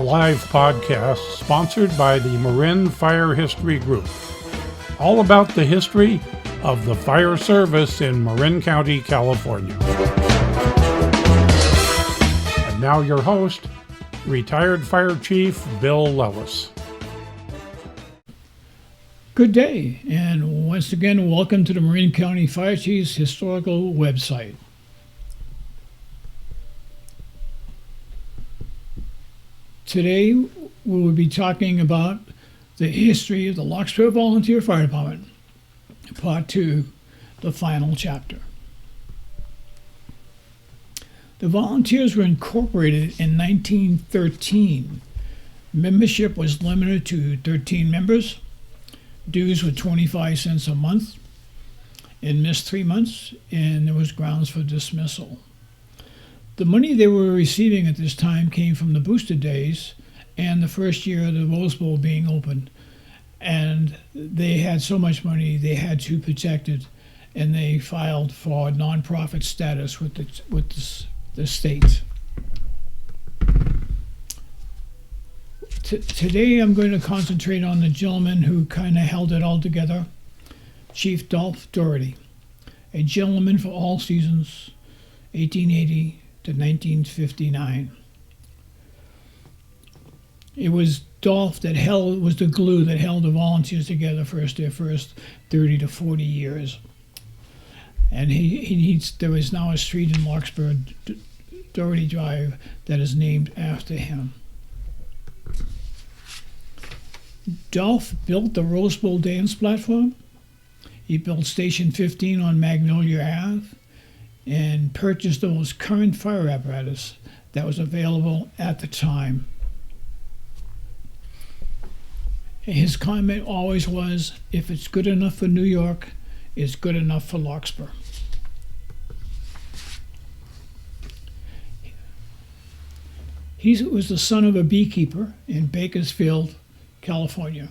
live podcast sponsored by the Marin Fire History Group. All about the history of the fire service in Marin County, California. And now your host, retired Fire Chief Bill Lellis. Good day, and once again, welcome to the Marin County Fire Chief's historical website. Today, we will be talking about the history of the Larkspur Volunteer Fire Department, Part 2, the final chapter. The volunteers were incorporated in 1913. Membership was limited to 13 members. Dues were 25 cents a month. It missed 3 months, and there was grounds for dismissal. The money they were receiving at this time came from the booster days and the first year of the Rose Bowl being opened. And they had so much money they had to protect it, and they filed for nonprofit status with the state. Today I'm going to concentrate on the gentleman who kind of held it all together, Chief Dolph Doherty, a gentleman for all seasons, 1880 to 1959. It was Dolph that was the glue that held the volunteers together for their first 30 to 40 years. And there is now a street in Larkspur, Doherty Drive, that is named after him. Dolph built the Rose Bowl dance platform. He built Station 15 on Magnolia Ave and purchased the most current fire apparatus that was available at the time. His comment always was, if it's good enough for New York, it's good enough for Larkspur. He was the son of a beekeeper in Bakersfield, California.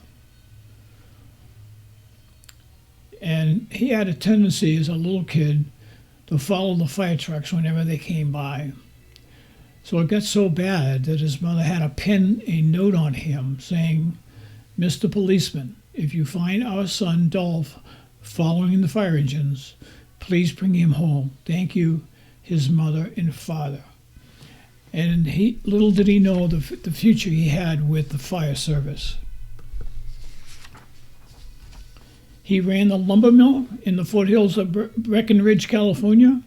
And he had a tendency as a little kid to follow the fire trucks whenever they came by. So it got so bad that his mother had to pin a note on him saying, "Mr. Policeman, if you find our son Dolph following the fire engines, please bring him home. Thank you, his mother and father." And little did he know the future he had with the fire service. He ran the lumber mill in the foothills of Breckenridge, California,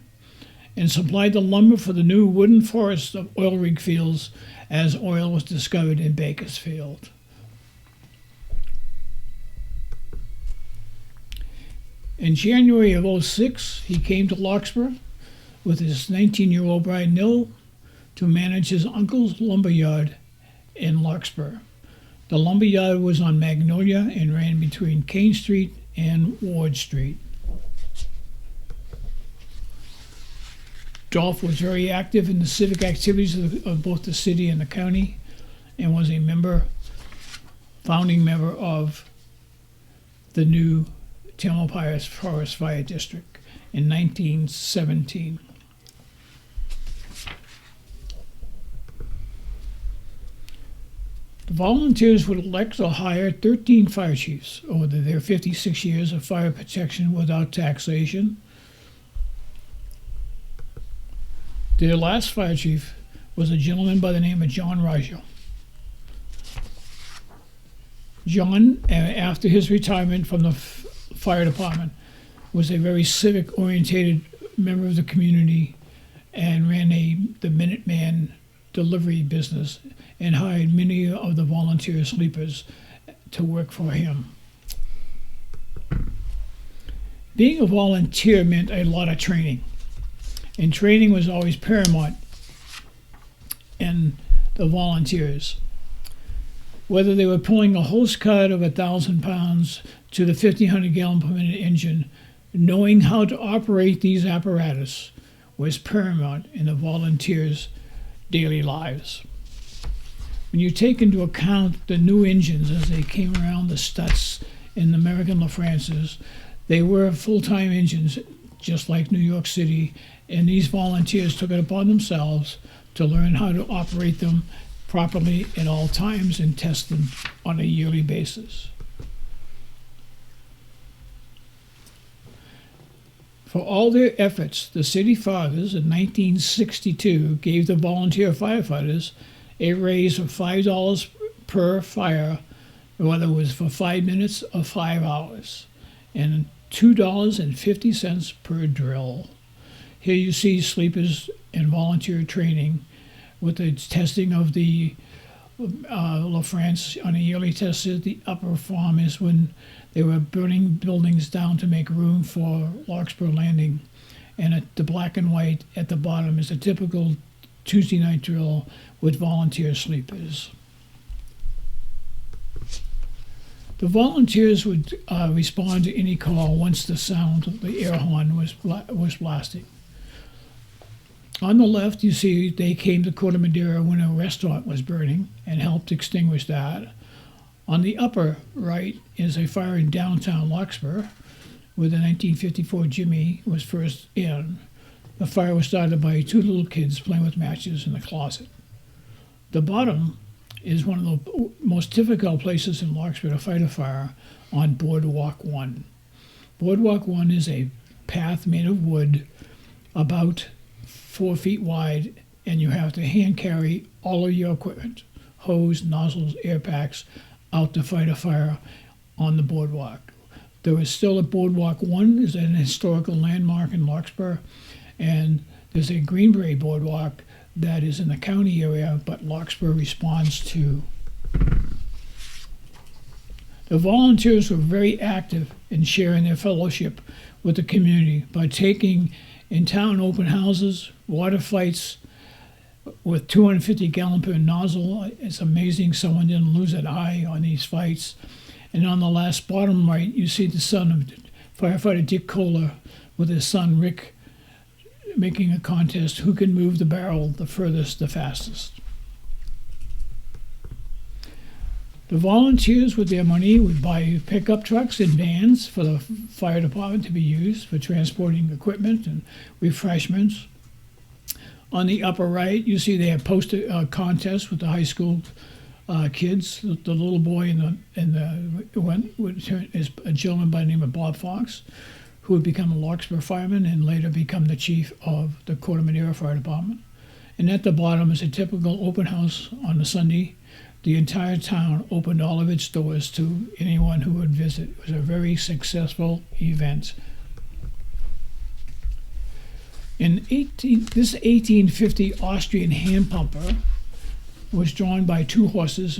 and supplied the lumber for the new wooden forests of oil rig fields as oil was discovered in Bakersfield. In January of 2006, he came to Larkspur with his 19-year-old bride, Nil, to manage his uncle's lumber yard in Larkspur. The lumber yard was on Magnolia and ran between Kane Street and Ward Street. Dolph was very active in the civic activities of both the city and the county, and was a founding member of the new Tamalpais Forest Fire District in 1917. The volunteers would elect or hire 13 fire chiefs over their 56 years of fire protection without taxation. Their last fire chief was a gentleman by the name of John Raggio. John, after his retirement from the fire department, was a very civic-oriented member of the community and ran the Minuteman delivery business and hired many of the volunteer sleepers to work for him. Being a volunteer meant a lot of training, and training was always paramount in the volunteers. Whether they were pulling a hose cart of 1,000 pounds to the 1,500 gallon per minute engine, knowing how to operate these apparatus was paramount in the volunteers' daily lives. When you take into account the new engines as they came around, the Stutz and the American LaFrances, they were full-time engines, just like New York City, and these volunteers took it upon themselves to learn how to operate them properly at all times and test them on a yearly basis. For all their efforts, the city fathers in 1962 gave the volunteer firefighters a raise of $5 per fire, whether it was for 5 minutes or 5 hours, and $2.50 per drill. Here you see sleepers and volunteer training with the testing of the La France on a yearly test. The upper farm is when they were burning buildings down to make room for Larkspur Landing. And at the black and white at the bottom is a typical Tuesday night drill with volunteer sleepers. The volunteers would respond to any call once the sound of the air horn was blasting. On the left, you see they came to Corte Madera when a restaurant was burning and helped extinguish that. On the upper right is a fire in downtown Larkspur, where the 1954 Jimmy was first in. The fire was started by 2 little kids playing with matches in the closet. The bottom is one of the most difficult places in Larkspur to fight a fire on Boardwalk 1. Boardwalk 1 is a path made of wood about 4 feet wide, and you have to hand carry all of your equipment, hose, nozzles, air packs, out to fight a fire on the boardwalk. There is still a Boardwalk 1, is an historical landmark in Larkspur, and there's a Greenberry Boardwalk that is in the county area, but Larkspur responds to. The volunteers were very active in sharing their fellowship with the community by taking in-town open houses, water fights with 250-gallon per nozzle. It's amazing someone didn't lose an eye on these fights. And on the last bottom right, you see the son of firefighter Dick Kohler with his son Rick making a contest who can move the barrel the furthest, the fastest. The volunteers with their money would buy pickup trucks and vans for the fire department to be used for transporting equipment and refreshments. On the upper right, you see they have posted contests with the high school kids. The little boy is a gentleman by the name of Bob Fox, who would become a Larkspur fireman and later become the chief of the Corte Madera Fire Department. And at the bottom is a typical open house on a Sunday. The entire town opened all of its doors to anyone who would visit. It was a very successful event. This 1850 Austrian hand pumper was drawn by 2 horses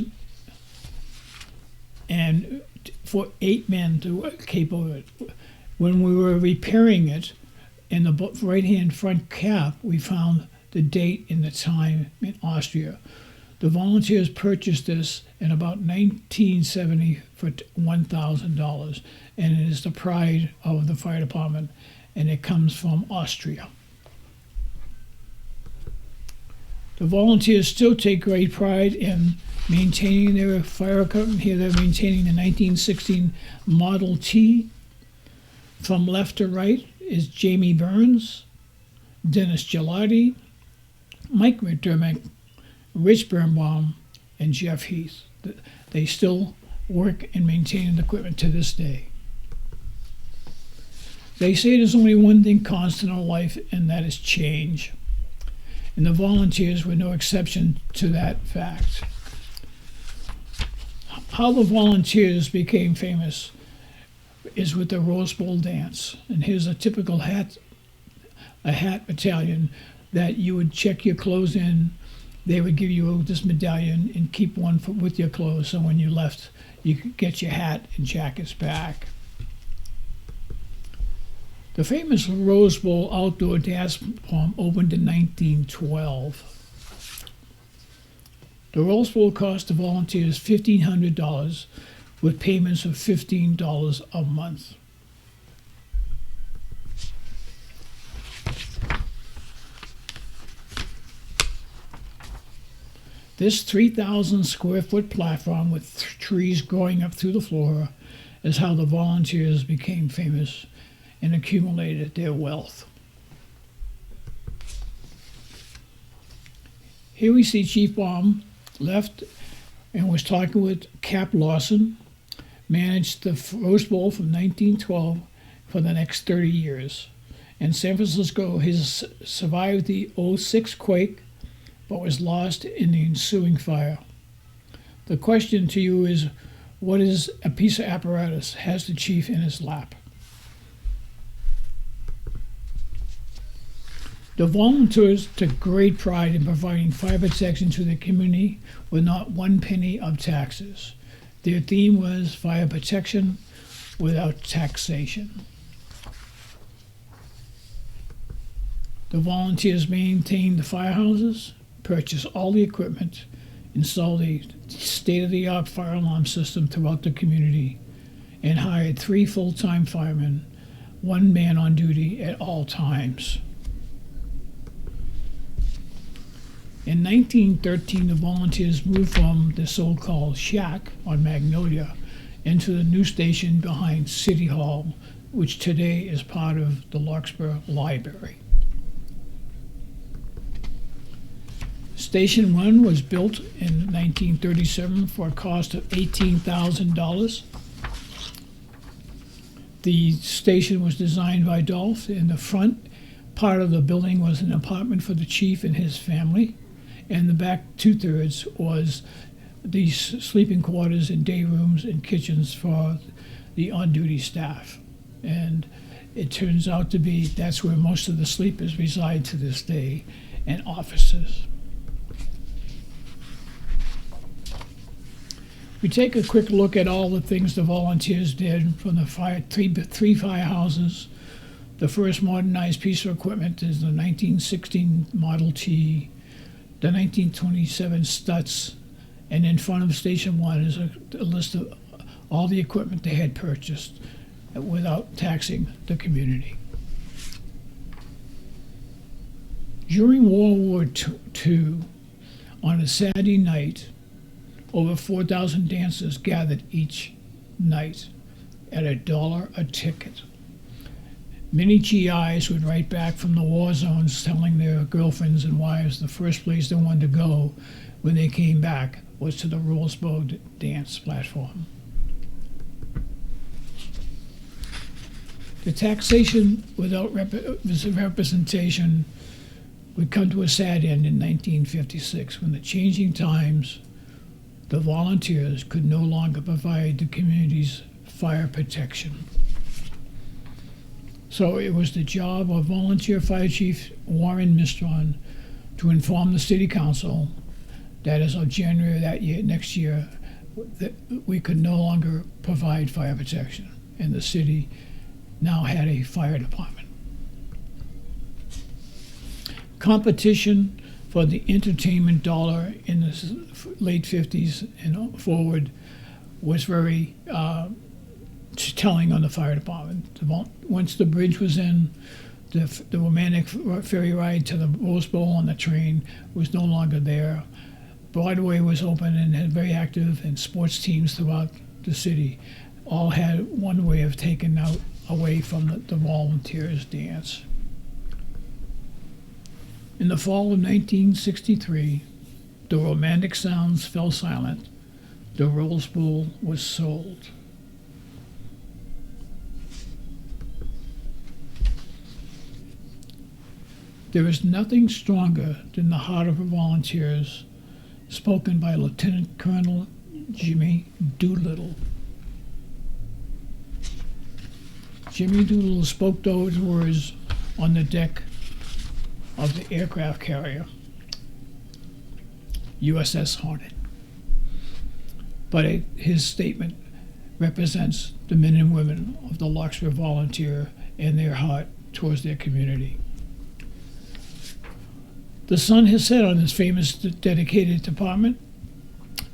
and for 8 men to capable it. When we were repairing it, in the right-hand front cap, we found the date and the time in Austria. The volunteers purchased this in about 1970 for $1,000, and it is the pride of the fire department, and it comes from Austria. The volunteers still take great pride in maintaining their fire equipment. Here they're maintaining the 1916 Model T. From left to right is Jamie Burns, Dennis Gelati, Mike McDermott, Rich Birnbaum, and Jeff Heath. They still work and maintain the equipment to this day. They say there's only one thing constant in life, and that is change. And the volunteers were no exception to that fact. How the volunteers became famous is with the Rose Bowl dance. And here's a typical hat battalion that you would check your clothes in. They would give you this medallion and keep one with your clothes, so when you left, you could get your hat and jackets back. The famous Rose Bowl outdoor dance prom opened in 1912. The Rose Bowl cost the volunteers $1,500 with payments of $15 a month. This 3,000 square foot platform with trees growing up through the floor is how the volunteers became famous and accumulated their wealth. Here we see Chief Baum left and was talking with Cap Lawson, managed the Rose Bowl from 1912 for the next 30 years. In San Francisco, he survived the '06 quake, but was lost in the ensuing fire. The question to you is, what is a piece of apparatus has the chief in his lap? The volunteers took great pride in providing fire protection to the community with not one penny of taxes. Their theme was fire protection without taxation. The volunteers maintained the firehouses, purchased all the equipment, installed a state-of-the-art fire alarm system throughout the community, and hired 3 full-time firemen, 1 man on duty at all times. In 1913, the volunteers moved from the so-called shack on Magnolia into the new station behind City Hall, which today is part of the Larkspur Library. Station 1 was built in 1937 for a cost of $18,000. The station was designed by Dolph. In the front part of the building was an apartment for the chief and his family, and the back 2/3 was the sleeping quarters and day rooms and kitchens for the on-duty staff. And it turns out to be that's where most of the sleepers reside to this day, and offices. We take a quick look at all the things the volunteers did from the three firehouses. The first modernized piece of equipment is the 1916 Model T, the 1927 Stutz, and in front of Station 1 is a list of all the equipment they had purchased without taxing the community. During World War II, on a Saturday night, over 4,000 dancers gathered each night at $1 a ticket. Many GIs would write back from the war zones telling their girlfriends and wives the first place they wanted to go when they came back was to the Rose Bowl dance platform. The taxation without representation would come to a sad end in 1956 when the changing times, the volunteers could no longer provide the community's fire protection. So it was the job of Volunteer Fire Chief Warren Mistron to inform the City Council that as of January that year, next year, that we could no longer provide fire protection, and the city now had a fire department. Competition for the entertainment dollar in the late 50s and forward was very telling on the fire department. Once the bridge was in, the romantic ferry ride to the Rose Bowl on the train was no longer there. Broadway was open and had very active, and sports teams throughout the city all had one way of taking out away from the volunteers' dance. In the fall of 1963, the romantic sounds fell silent. The Rose Bowl was sold. There is nothing stronger than the heart of the volunteers, spoken by Lieutenant Colonel Jimmy Doolittle. Jimmy Doolittle spoke those words on the deck of the aircraft carrier, USS Hornet. But his statement represents the men and women of the Larkspur Volunteer and their heart towards their community. The sun has set on this famous dedicated department.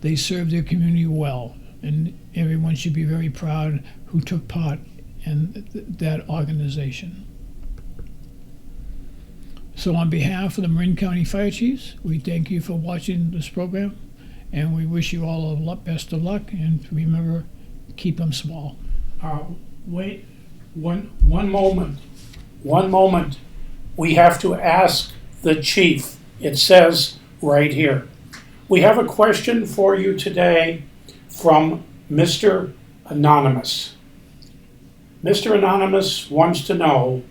They serve their community well, and everyone should be very proud who took part in that organization. So on behalf of the Marin County Fire Chiefs, we thank you for watching this program, and we wish you all the best of luck, and remember, keep them small. Wait, one moment. We have to ask the chief. It says right here, We have a question for you today from Mr. Anonymous. Mr. Anonymous wants to know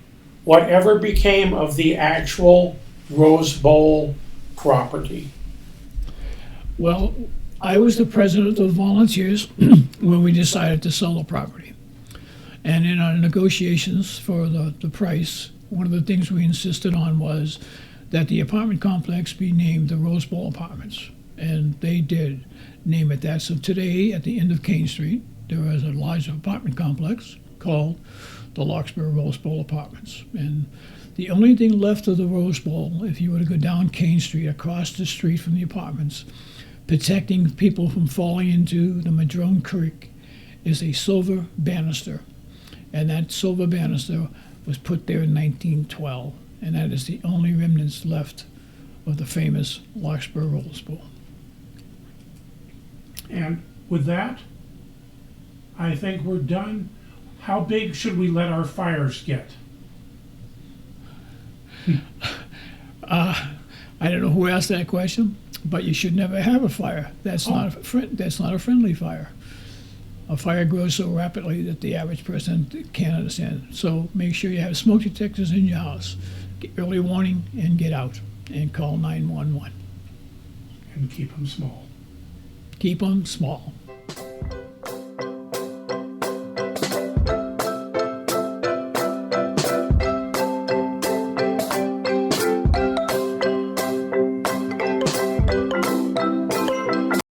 whatever became of the actual Rose Bowl property. Well, I was the president of the volunteers when we decided to sell the property. And in our negotiations for the price, one of the things we insisted on was that the apartment complex be named the Rose Bowl Apartments. And they did name it that. So today, at the end of Kane Street, there is a large apartment complex called the Larkspur Rose Bowl Apartments. And the only thing left of the Rose Bowl, if you were to go down Kane Street, across the street from the apartments, protecting people from falling into the Madrone Creek, is a silver banister. And that silver banister was put there in 1912. And that is the only remnants left of the famous Larkspur Rose Bowl. And with that, I think we're done. How big should we let our fires get? I don't know who asked that question, but you should never have a fire. That's not a friendly fire. A fire grows so rapidly that the average person can't understand. So make sure you have smoke detectors in your house. Get early warning and get out and call 911. And keep them small. Keep them small.